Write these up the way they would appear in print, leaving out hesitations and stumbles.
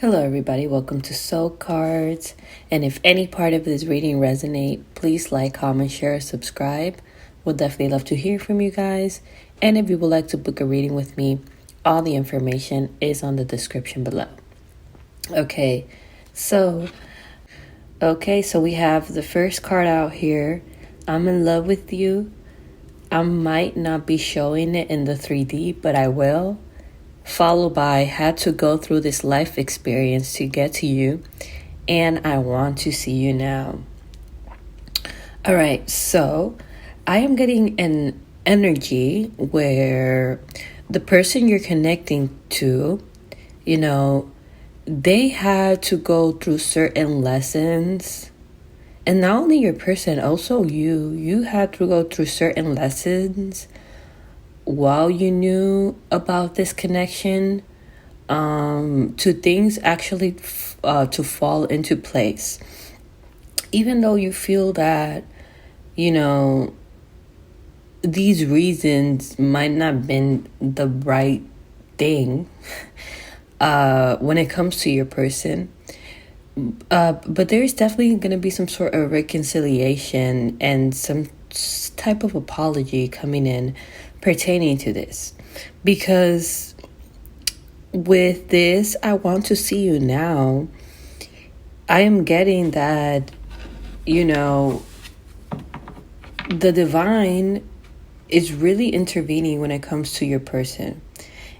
Hello everybody, welcome to Soul Cards. And if any part of this reading resonate, please like, comment, share, subscribe. We'll definitely love to hear from you guys. And if you would like to book a reading with me, all the information is on the description below. Okay, so we have the first card out here. I'm in love with you. I might not be showing it in the 3D, but I will. Followed by had to go through this life experience to get to you, and I want to see you now. All right, so I am getting an energy where the person you're connecting to, they had to go through certain lessons. And not only your person, also you had to go through certain lessons while you knew about this connection, to things actually to fall into place. Even though you feel that, these reasons might not have been the right thing when it comes to your person. But there's definitely going to be some sort of reconciliation and some type of apology coming in pertaining to this, because with this I want to see you now, I am getting that the divine is really intervening when it comes to your person.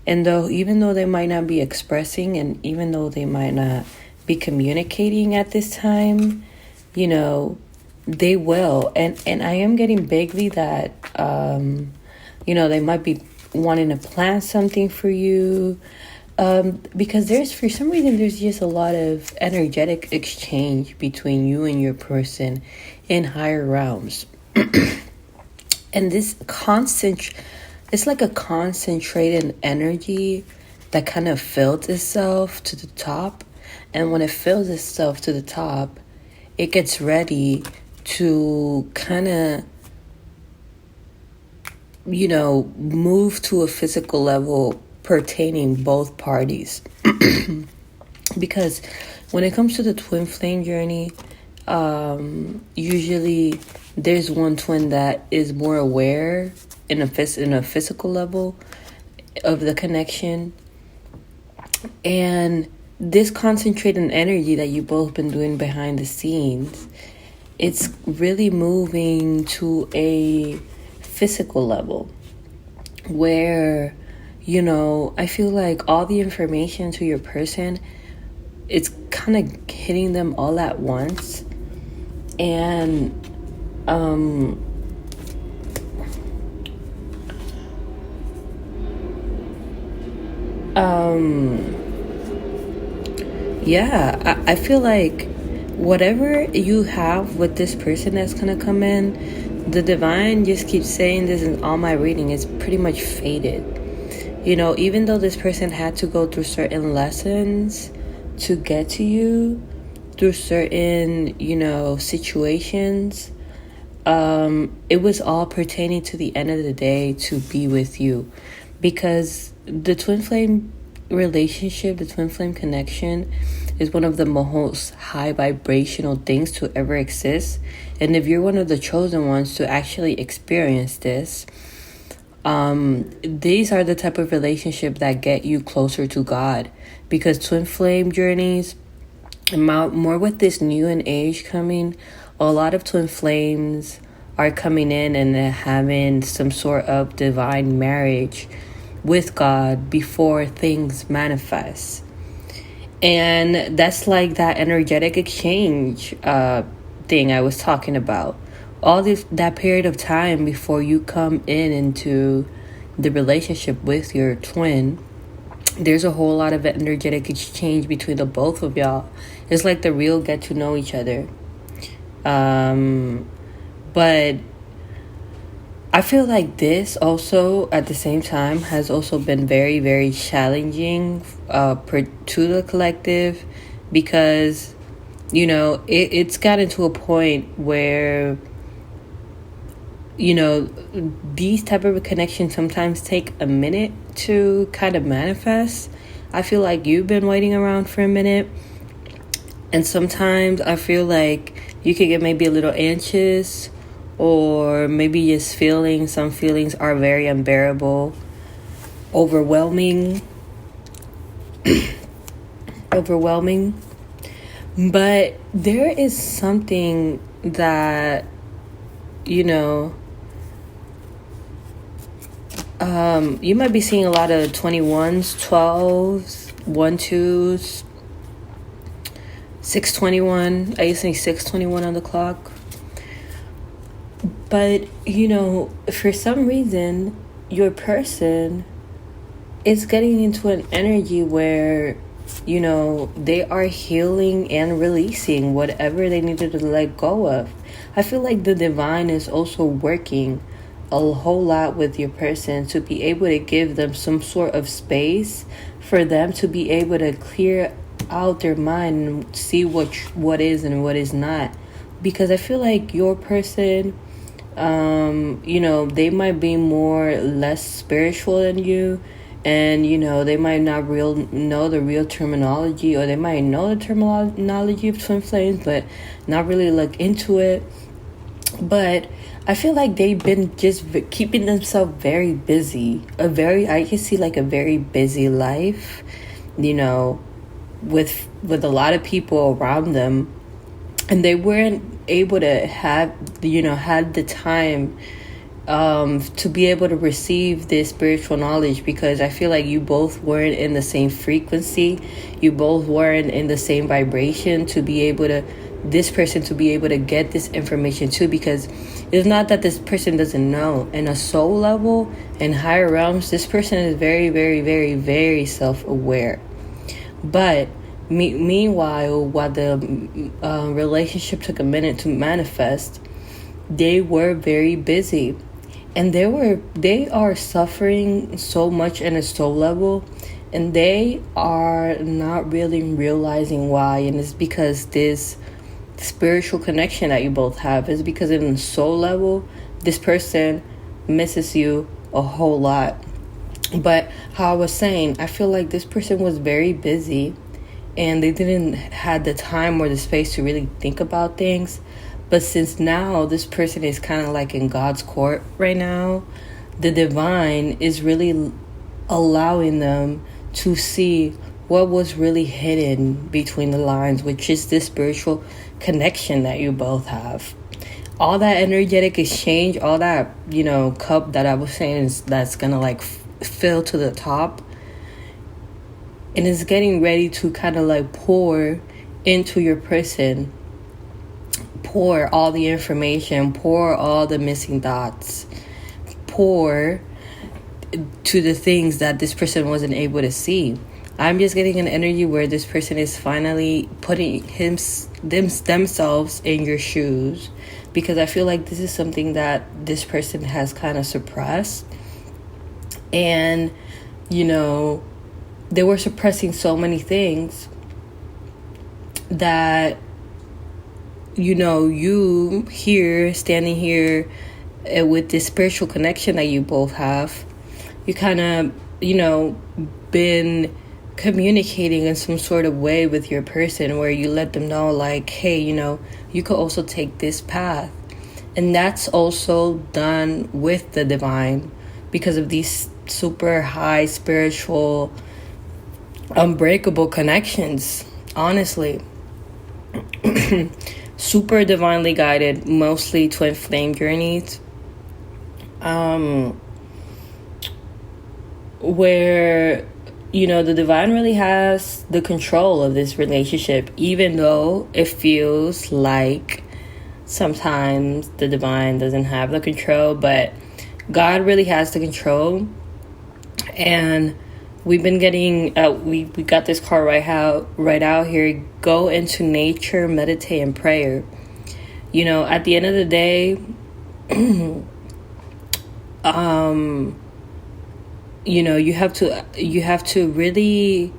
And even though they might not be expressing, and even though they might not be communicating at this time, they will. And I am getting vaguely that they might be wanting to plan something for you, because for some reason there's just a lot of energetic exchange between you and your person in higher realms. And this it's like a concentrated energy that kind of fills itself to the top. And when it fills itself to the top, it gets ready to kind of move to a physical level pertaining both parties. Because when it comes to the twin flame journey, usually there's one twin that is more aware in a physical level of the connection. And this concentrated energy that you both been doing behind the scenes, it's really moving to a physical level where I feel like all the information to your person, it's kind of hitting them all at once. And I feel like whatever you have with this person that's gonna come in, the divine just keeps saying this in all my reading, it's pretty much faded. Even though this person had to go through certain lessons to get to you, through certain, situations, it was all pertaining to the end of the day to be with you. Because the twin flame relationship, the twin flame connection, is one of the most high vibrational things to ever exist. And if you're one of the chosen ones to actually experience this, these are the type of relationship that get you closer to God. Because twin flame journeys, more with this new age coming, a lot of twin flames are coming in and having some sort of divine marriage with God before things manifest. And that's like that energetic exchange thing I was talking about. That period of time before you come into the relationship with your twin, there's a whole lot of energetic exchange between the both of y'all. It's like the real get to know each other. But I feel like this also at the same time has also been very, very challenging to the collective, because it's gotten to a point where these type of connections sometimes take a minute to kind of manifest. I feel like you've been waiting around for a minute. And sometimes I feel like you could get maybe a little anxious, or maybe just some feelings are very unbearable, overwhelming. But there is something that, you know, you might be seeing a lot of 21s, 12s, 1-2s, 621. I used to see 621 on the clock. But, for some reason, your person is getting into an energy where, they are healing and releasing whatever they needed to let go of. I feel like the divine is also working a whole lot with your person to be able to give them some sort of space for them to be able to clear out their mind and see what is and what is not. Because I feel like your person, they might be less spiritual than you, and they might not know the real terminology, or they might know the terminology of twin flames but not really look into it. But I feel like they've been just keeping themselves very busy. I can see like a very busy life, with a lot of people around them, and they weren't able to had the time to be able to receive this spiritual knowledge, because I feel like you both weren't in the same frequency, you both weren't in the same vibration to be able to get this information too. Because it's not that this person doesn't know. In a soul level and higher realms, this person is very, very, very, very self-aware. But meanwhile, while the relationship took a minute to manifest, they were very busy, and they are suffering so much in a soul level, and they are not really realizing why. And it's because this spiritual connection that you both have is because in the soul level, this person misses you a whole lot. But how I was saying, I feel like this person was very busy, and they didn't have the time or the space to really think about things. But since now this person is kind of like in God's court right now, the divine is really allowing them to see what was really hidden between the lines, which is this spiritual connection that you both have. All that energetic exchange, all that, cup that I was saying that's gonna like fill to the top, and is getting ready to kind of like pour into your person, pour all the information, pour all the missing dots, pour to the things that this person wasn't able to see. I'm just getting an energy where this person is finally putting themselves in your shoes, because I feel like this is something that this person has kind of suppressed. And, they were suppressing so many things that, you here, standing here with this spiritual connection that you both have, you kind of, been communicating in some sort of way with your person where you let them know like, hey, you could also take this path. And that's also done with the divine because of these super high spiritual unbreakable connections, honestly. Super divinely guided, mostly twin flame journeys, where the divine really has the control of this relationship, even though it feels like sometimes the divine doesn't have the control, but God really has the control. And we've been getting we got this card right out here. Go into nature, meditate, and prayer. At the end of the day, you have to really,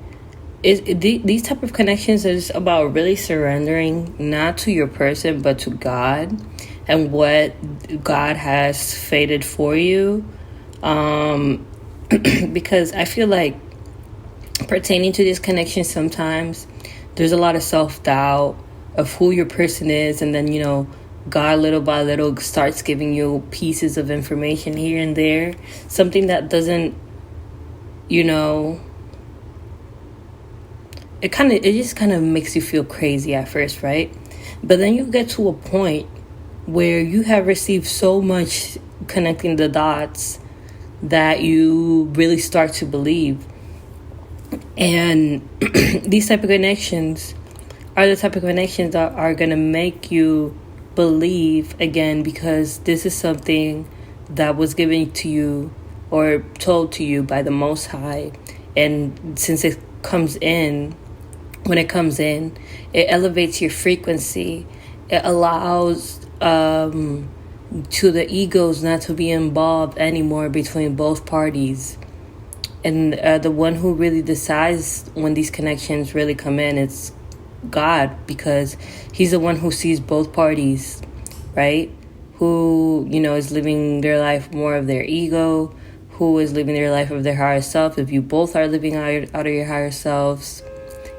these type of connections is about really surrendering, not to your person but to God and what God has fated for you. Because I feel like pertaining to this connection, sometimes there's a lot of self-doubt of who your person is, and then God little by little starts giving you pieces of information here and there, something that doesn't, it just kind of makes you feel crazy at first, right? But then you get to a point where you have received so much connecting the dots that you really start to believe. And these type of connections are the type of connections that are going to make you believe again, because this is something that was given to you or told to you by the Most High. And since when it comes in, it elevates your frequency. It allows to the egos not to be involved anymore between both parties. And the one who really decides when these connections really come in, it's God, because he's the one who sees both parties, right? Who, is living their life more of their ego, who is living their life of their higher self. If you both are living out of your higher selves,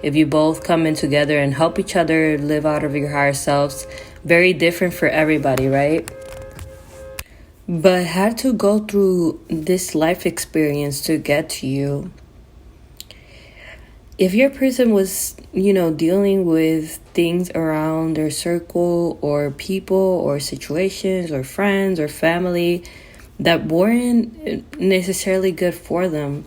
if you both come in together and help each other live out of your higher selves, very different for everybody, right? But had to go through this life experience to get to you. If your person was, dealing with things around their circle or people or situations or friends or family that weren't necessarily good for them,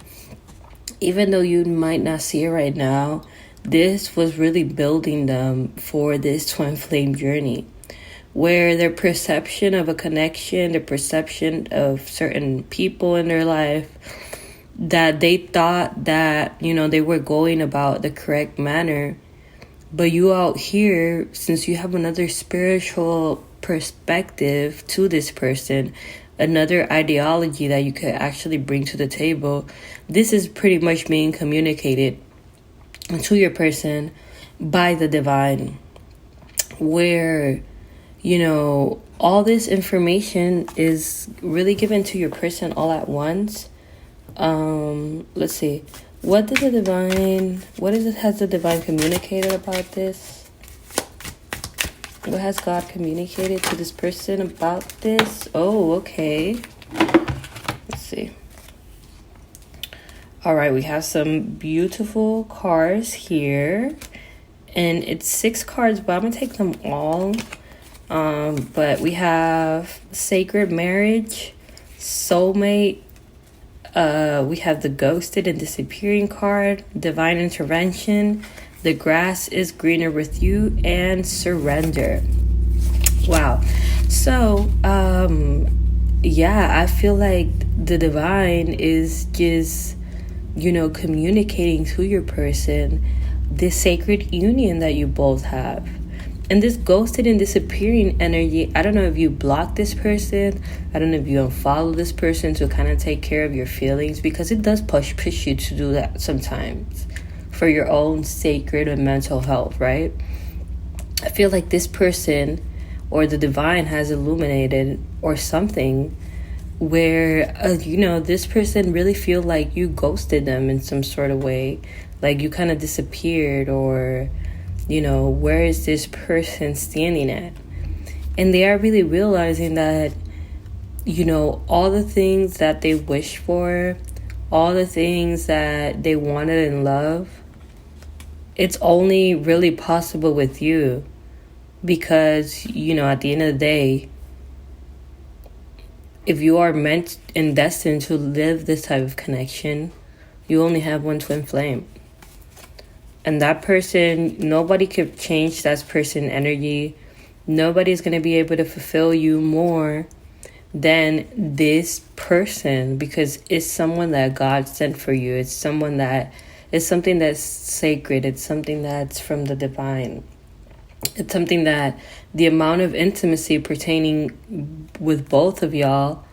even though you might not see it right now, this was really building them for this twin flame journey, where their perception of a connection, the perception of certain people in their life, that they thought that, they were going about the correct manner. But you out here, since you have another spiritual perspective to this person, another ideology that you could actually bring to the table, this is pretty much being communicated to your person by the divine, where all this information is really given to your person all at once. Let's see. Has the divine communicated about this? What has God communicated to this person about this? Oh, okay. Let's see. All right, we have some beautiful cards here. And it's 6 cards, but I'm going to take them all. But we have sacred marriage, soulmate. We have the ghosted and disappearing card, divine intervention, the grass is greener with you, and surrender. Wow. So, I feel like the divine is just, communicating to your person this sacred union that you both have. And this ghosted and disappearing energy, I don't know if you block this person. I don't know if you unfollow this person to kind of take care of your feelings, because it does push you to do that sometimes for your own sacred and mental health, right? I feel like this person or the divine has illuminated or something where, this person really feel like you ghosted them in some sort of way. Like you kind of disappeared, or where is this person standing at? And they are really realizing that, all the things that they wish for, all the things that they wanted in love, it's only really possible with you. Because, at the end of the day, if you are meant and destined to live this type of connection, you only have one twin flame. And that person, nobody could change that person's energy. Nobody's going to be able to fulfill you more than this person, because it's someone that God sent for you. It's someone that is something that's sacred. It's something that's from the divine. It's something that the amount of intimacy pertaining with both of y'all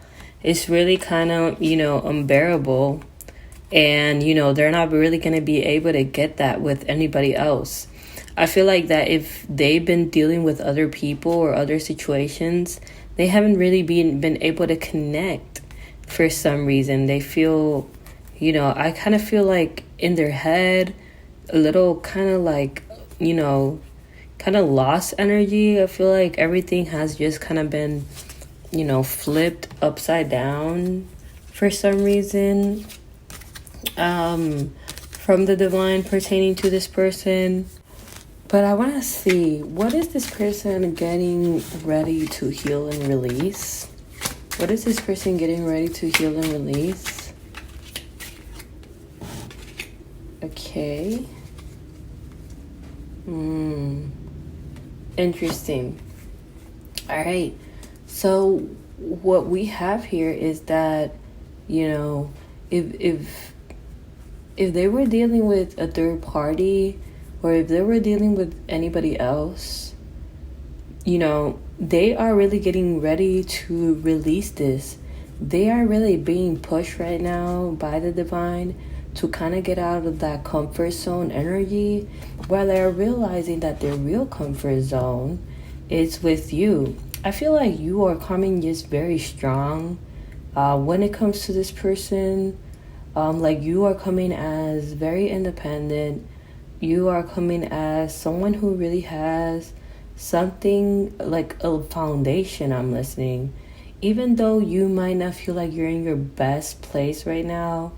is really kind of, unbearable. And, they're not really going to be able to get that with anybody else. I feel like that if they've been dealing with other people or other situations, they haven't really been able to connect for some reason. They feel, I kind of feel like in their head, a little kind of like, kind of lost energy. I feel like everything has just kind of been, flipped upside down for some reason, from the divine pertaining to this person. But I want to see, what is this person getting ready to heal and release? What is this person getting ready to heal and release? Okay. Interesting. All right. So what we have here is that, if they were dealing with a third party, or if they were dealing with anybody else, they are really getting ready to release this. They are really being pushed right now by the divine to kind of get out of that comfort zone energy, while they're realizing that their real comfort zone is with you. I feel like you are coming just very strong when it comes to this person. Like you are coming as very independent. You are coming as someone who really has something like a foundation. I'm listening. Even though you might not feel like you're in your best place right now,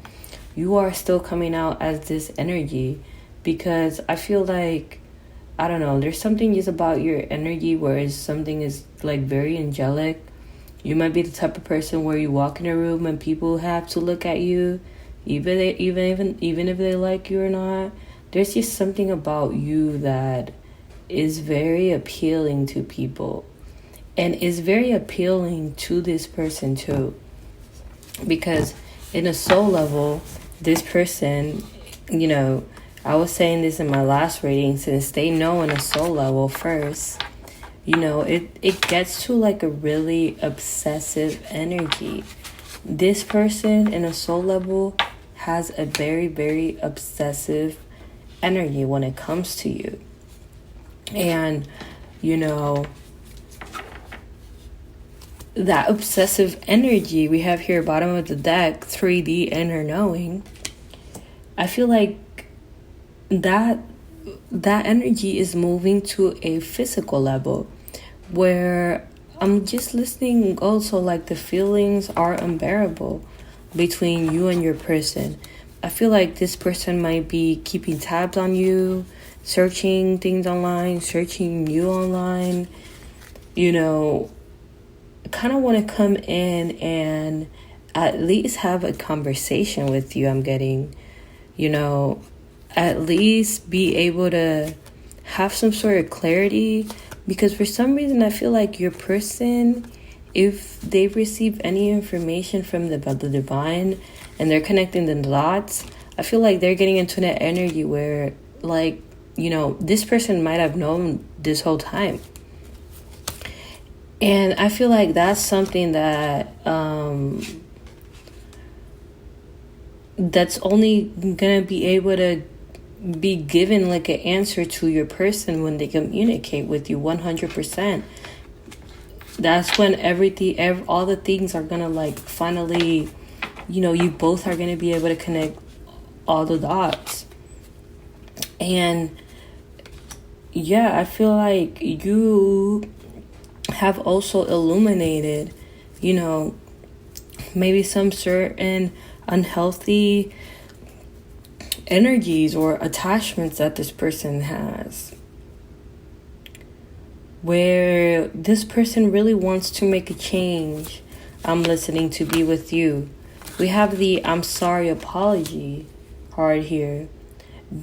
you are still coming out as this energy, because I feel like, I don't know, there's something just about your energy where something is like very angelic. You might be the type of person where you walk in a room and people have to look at you, even if they like you or not. There's just something about you that is very appealing to people, and is very appealing to this person too, because in a soul level, this person, I was saying this in my last reading, since they know in a soul level first, it gets to like a really obsessive energy. This person in a soul level has a very, very obsessive energy when it comes to you. And, that obsessive energy we have here, bottom of the deck, 3D inner knowing. I feel like that energy is moving to a physical level, where I'm just listening also, like the feelings are unbearable between you and your person. I feel like this person might be keeping tabs on you, searching things online, searching you online, kind of want to come in and at least have a conversation with you. I'm getting, at least be able to have some sort of clarity, because for some reason I feel like your person, if they receive any information from the divine and they're connecting the dots, I feel like they're getting into that energy where, like, this person might have known this whole time. And I feel like that's something that that's only gonna be able to be given like an answer to your person when they communicate with you 100%. That's when all the things are gonna like finally, you both are gonna be able to connect all the dots. And yeah, I feel like you have also illuminated, maybe some certain unhealthy energies or attachments that this person has, where this person really wants to make a change. I'm listening to be with you. We have the I'm sorry apology card here.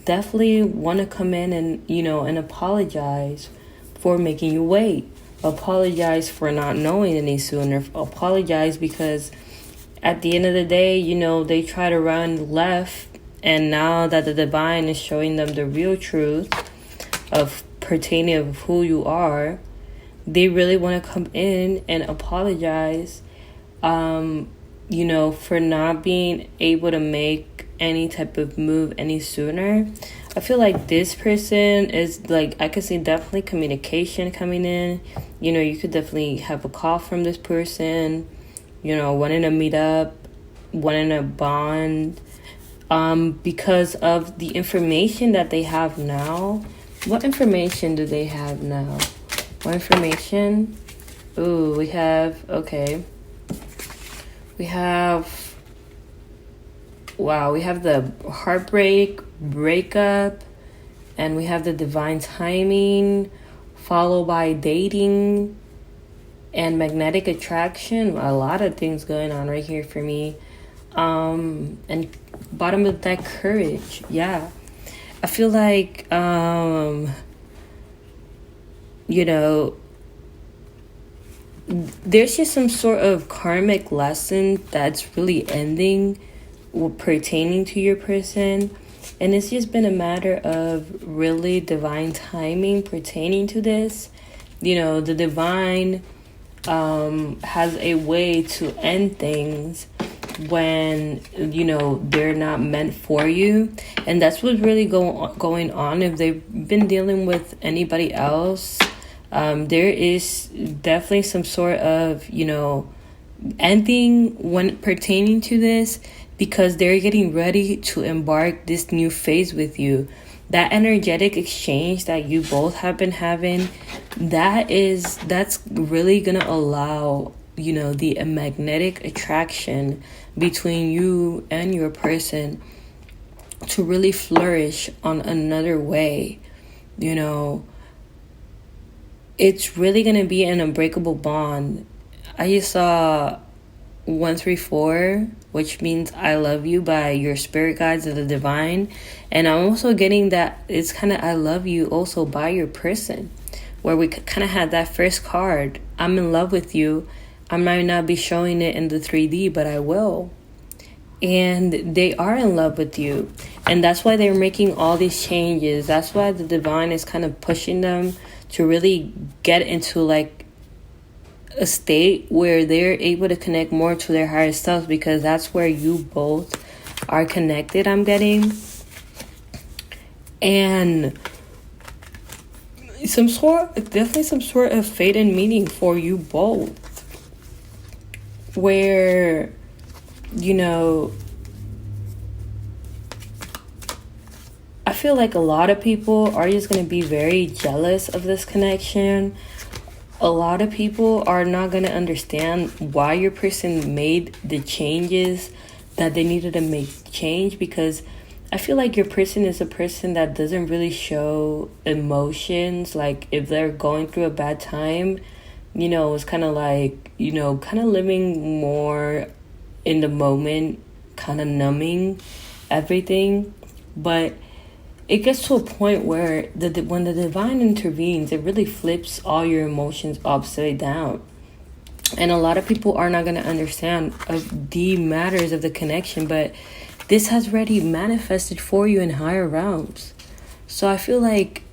Definitely want to come in and, and apologize for making you wait. Apologize for not knowing any sooner. Apologize because at the end of the day, they try to run left, and now that the divine is showing them the real truth of pertaining of who you are, they really want to come in and apologize, for not being able to make any type of move any sooner. I feel like this person is like, I could see definitely communication coming in. You could definitely have a call from this person, wanting to meet up, wanting to bond. because of the information that they have now. What information do they have now? What information? Ooh, we have the heartbreak, breakup, and we have the divine timing, followed by dating and magnetic attraction. A lot of things going on right here for me. And bottom of that, courage. Yeah. I feel like, there's just some sort of karmic lesson that's really ending pertaining to your person. And it's just been a matter of really divine timing pertaining to this. The divine has a way to end things when they're not meant for you, and that's what's really going on. If they've been dealing with anybody else, there is definitely some sort of ending when pertaining to this, because they're getting ready to embark this new phase with you. That energetic exchange that you both have been having, that's really gonna allow the magnetic attraction between you and your person to really flourish on another way. It's really going to be an unbreakable bond. I just saw 134, which means I love you, by your spirit guides of the divine. And I'm also getting that it's kind of I love you also by your person, where we kind of had that first card. I'm in love with you. I might not be showing it in the 3D, but I will. And they are in love with you. And that's why they're making all these changes. That's why the divine is kind of pushing them to really get into like a state where they're able to connect more to their higher selves, because that's where you both are connected, I'm getting. And definitely some sort of fate and meaning for you both, where I feel like a lot of people are just going to be very jealous of this connection. A lot of people are not going to understand why your person made the changes that they needed to make change, because I feel like your person is a person that doesn't really show emotions. Like if they're going through a bad time, it's kind of like, kind of living more in the moment, kind of numbing everything. But it gets to a point where when the divine intervenes, it really flips all your emotions upside down. And a lot of people are not going to understand of the matters of the connection, but this has already manifested for you in higher realms. So I feel like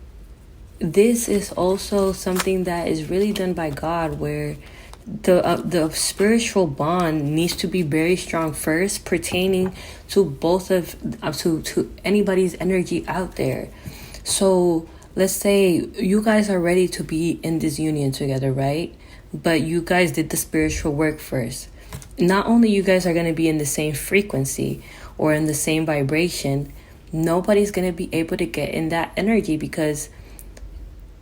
this is also something that is really done by God, where the spiritual bond needs to be very strong first, pertaining to both of to anybody's energy out there. So let's say you guys are ready to be in this union together, right? But you guys did the spiritual work first. Not only you guys are going to be in the same frequency or in the same vibration, nobody's going to be able to get in that energy, because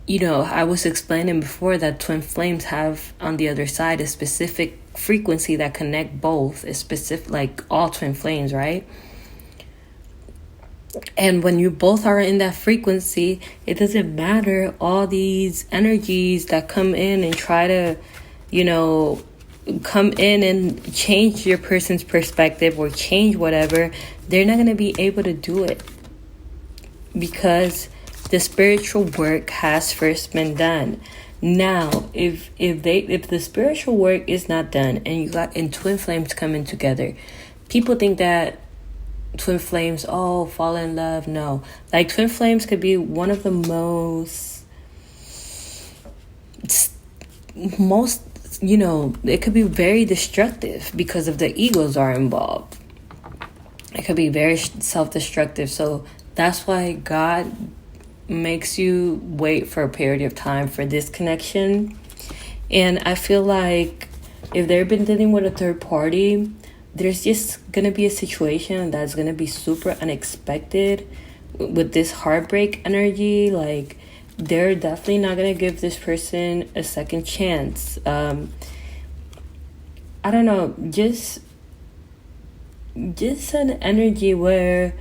I was explaining before that twin flames have on the other side a specific frequency that connect both, a specific, like all twin flames, right? And when you both are in that frequency, it doesn't matter all these energies that come in and try to, come in and change your person's perspective or change whatever. They're not going to be able to do it, because the spiritual work has first been done. Now, if the spiritual work is not done and twin flames coming together, people think that twin flames fall in love. No, like twin flames could be one of the most it could be very destructive because of the egos are involved. It could be very self-destructive. So that's why God makes you wait for a period of time for this connection. And I feel like if they've been dealing with a third party, there's just gonna be a situation that's gonna be super unexpected with this heartbreak energy. Like, they're definitely not gonna give this person a second chance. I don't know, just an energy where,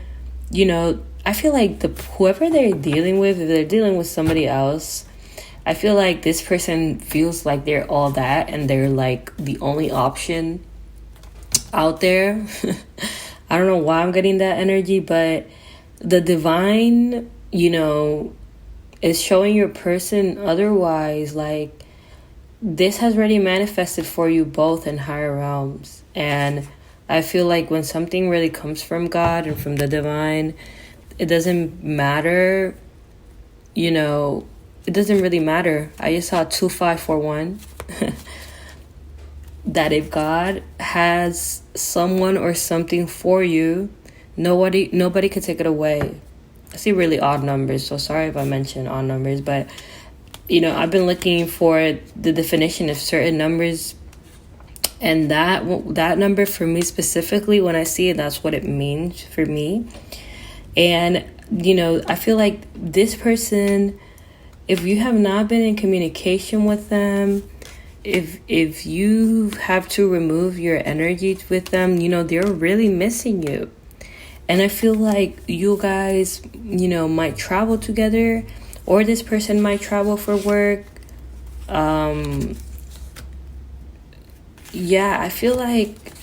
I feel like whoever they're dealing with, if they're dealing with somebody else, I feel like this person feels like they're all that and they're like the only option out there. I don't know why I'm getting that energy, but the divine, is showing your person otherwise. Like, this has already manifested for you both in higher realms. And I feel like when something really comes from God and from the divine, it doesn't matter, it doesn't really matter. I just saw 2541. That if God has someone or something for you, nobody can take it away. I see really odd numbers, so sorry if I mention odd numbers, but I've been looking for the definition of certain numbers, and that number for me specifically, when I see it, that's what it means for me. And I feel like this person, if you have not been in communication with them, if you have to remove your energy with them, they're really missing you. And I feel like you guys, might travel together, or this person might travel for work. Yeah, I feel like,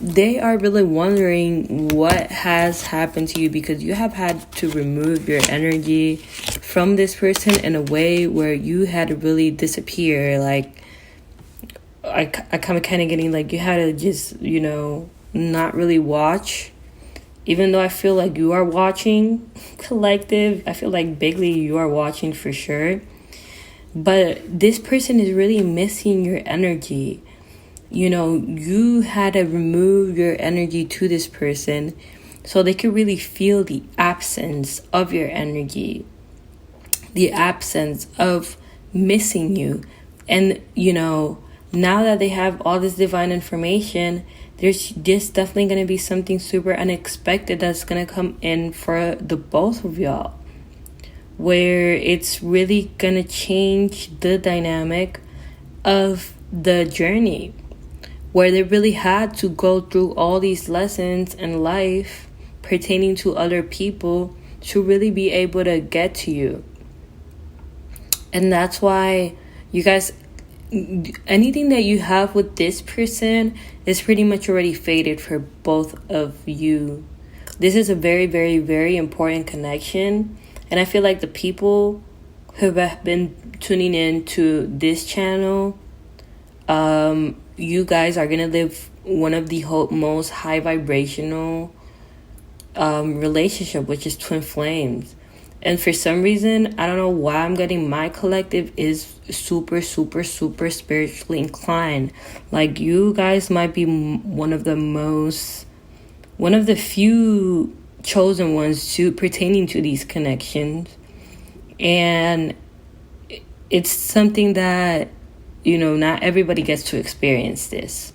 they are really wondering what has happened to you, because you have had to remove your energy from this person in a way where you had to really disappear. Like, I kind of getting like you had to just, not really watch. Even though I feel like you are watching, collective, I feel like bigly you are watching for sure. But this person is really missing your energy. You had to remove your energy to this person so they could really feel the absence of your energy, the absence of missing you. And, now that they have all this divine information, there's just definitely going to be something super unexpected that's going to come in for the both of y'all, where it's really going to change the dynamic of the journey, where they really had to go through all these lessons in life pertaining to other people to really be able to get to you. And that's why you guys, anything that you have with this person is pretty much already faded for both of you. This is a very, very, very important connection. And I feel like the people who have been tuning in to this channel, you guys are going to live one of the most high vibrational relationship, which is twin flames. And for some reason, I don't know why I'm getting my collective is super, super, super spiritually inclined. Like, you guys might be one of the few chosen ones to pertaining to these connections. And it's something that, not everybody gets to experience this.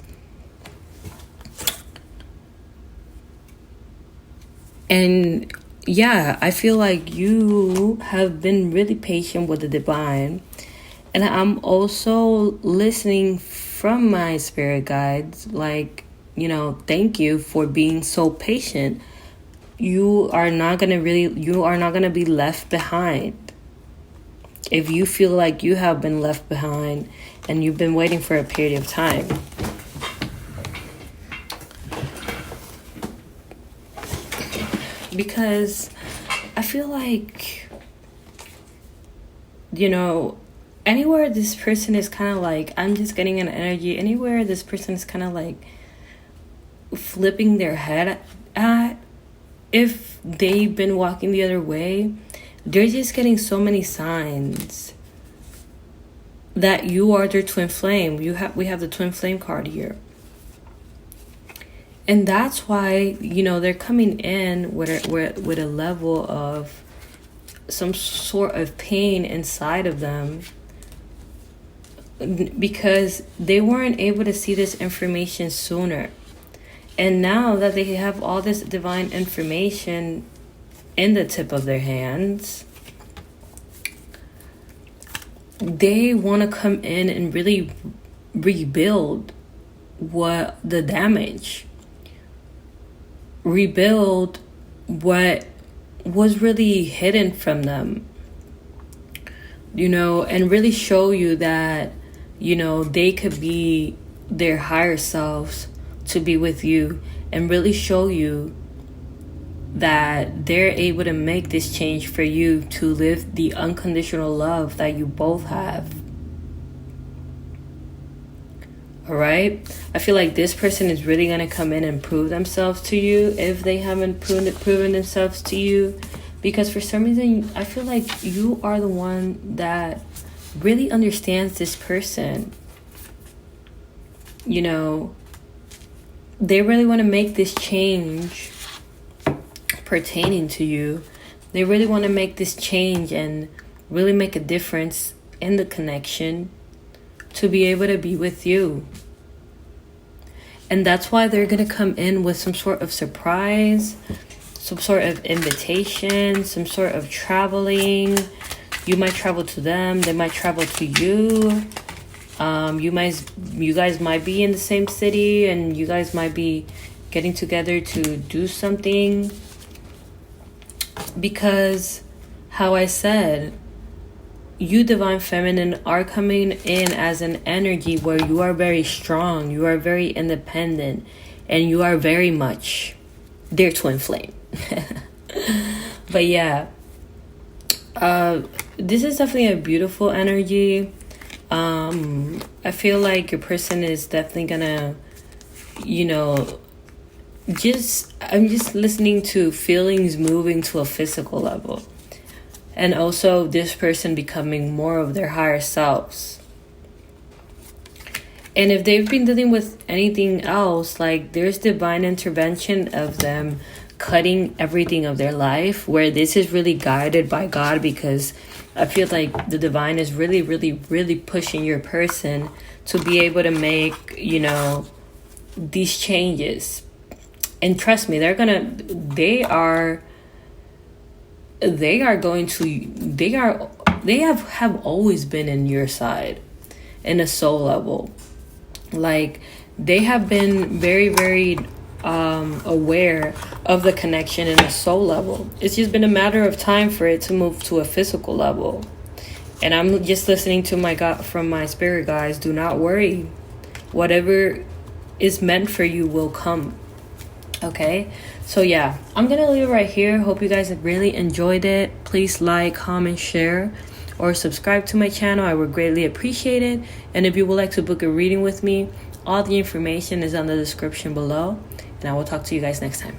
And yeah, I feel like you have been really patient with the divine. And I'm also listening from my spirit guides, like, thank you for being so patient. You are not going to be left behind. If you feel like you have been left behind and you've been waiting for a period of time. Because I feel like, anywhere this person is kind of like, I'm just getting an energy, anywhere this person is kind of like flipping their head at, if they've been walking the other way, they're just getting so many signs that you are their twin flame. We have the twin flame card here. And that's why, they're coming in with a level of some sort of pain inside of them. because they weren't able to see this information sooner. And now that they have all this divine information in the tip of their hands, they want to come in and really rebuild what the damage, rebuild what was really hidden from them, and really show you that, they could be their higher selves to be with you, and really show you that they're able to make this change for you to live the unconditional love that you both have. All right? I feel like this person is really going to come in and prove themselves to you if they haven't proven themselves to you. Because for some reason, I feel like you are the one that really understands this person. They really want to make this change pertaining to you. They really want to make this change and really make a difference in the connection to be able to be with you. And that's why they're going to come in with some sort of surprise, some sort of invitation, some sort of traveling. You might travel to them, they might travel to you. You guys might be in the same city, and you guys might be getting together to do something. Because, how I said, you divine feminine are coming in as an energy where you are very strong, you are very independent, and you are very much their twin flame. But yeah, this is definitely a beautiful energy. I feel like your person is definitely gonna, I'm just listening to feelings moving to a physical level. And also this person becoming more of their higher selves. And if they've been dealing with anything else, like there's divine intervention of them cutting everything of their life, where this is really guided by God, because I feel like the divine is really, really, really pushing your person to be able to make, these changes. And trust me, they have always been in your side in a soul level. Like, they have been very, very aware of the connection in a soul level. It's just been a matter of time for it to move to a physical level. And I'm just listening to my God, from my spirit guides. Do not worry. Whatever is meant for you will come. Okay, so yeah, I'm gonna leave it right here. Hope you guys have really enjoyed it. Please like, comment, share, or subscribe to my channel. I would greatly appreciate it. And if you would like to book a reading with me, all the information is on the description below. And I will talk to you guys next time.